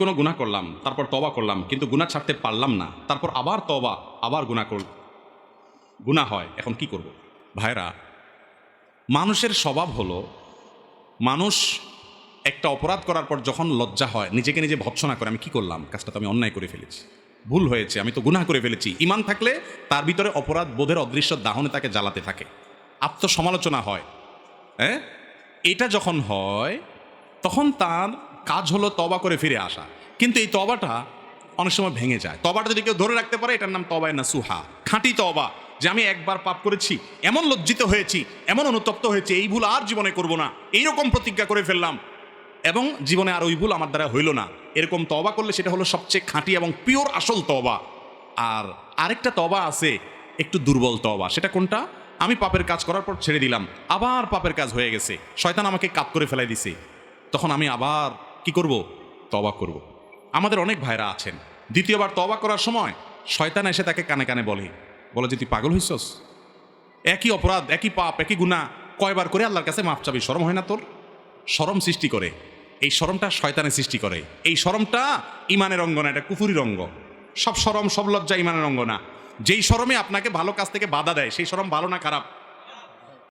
কোনো গুনাহ করলাম, তারপর তওবা করলাম, কিন্তু গুনাহ ছাড়তে পারলাম না, তারপর আবার তওবা, আবার গুনাহ হয়, এখন কি করব? ভাইরা, মানুষের স্বভাব হলো, মানুষ একটা অপরাধ করার পর যখন লজ্জা হয়, নিজেকে নিজে ভৎসনা করে, আমি কি করলাম, কাজটা তো আমি অন্যায় করে ফেলেছি, ভুল হয়েছে, আমি তো গুনাহ করে ফেলেছি। ঈমান থাকলে তার ভিতরে অপরাধ বোধের অদৃশ্য দাহনে তাকে জ্বালাতে থাকে, আত্মসমালোচনা হয়। হ্যাঁ, এটা যখন হয় তখন তার কাজ হলো তওবা করে ফিরে আসা। কিন্তু এই তওবাটা অনেক সময় ভেঙে যায়। তওবাটা যদি কেউ ধরে রাখতে পারে, এটার নাম তওবায়ে নাসুহা, খাঁটি তওবা। যে আমি একবার পাপ করেছি, এমন লজ্জিত হয়েছি, এমন অনুতপ্ত হয়েছে, এই ভুল আর জীবনে করব না, এইরকম প্রতিজ্ঞা করে ফেললাম, এবং জীবনে আর ওই ভুল আমার দ্বারা হইল না, এরকম তওবা করলে সেটা হলো সবচেয়ে খাঁটি এবং পিওর আসল তওবা। আর আরেকটা তওবা আছে একটু দুর্বল তওবা। সেটা কোনটা? আমি পাপের কাজ করার পর ছেড়ে দিলাম, আবার পাপের কাজ হয়ে গেছে, শয়তান আমাকে কাত করে ফেলাই দিছে, তখন আমি আবার কি করব? তওবা করব। আমাদের অনেক ভাইরা আছেন, দ্বিতীয়বার তওবা করার সময় শয়তান এসে তাকে কানে কানে বলে যে তুই পাগল হইছস, একই অপরাধ, একই পাপ, একই গুনাহ কয়বার করে আল্লাহর কাছে মাফ চাবি, শরম হয় না তোর? শরম সৃষ্টি করে, এই শরমটা শয়তানের সৃষ্টি করে। এই শরমটা ইমানের অঙ্গ না, এটা কুফুরির অঙ্গ। সব শরম, সব লজ্জা ইমানের অঙ্গ না। যেই শরমে আপনাকে ভালো কাজ থেকে বাধা দেয়, সেই শরম ভালো না খারাপ?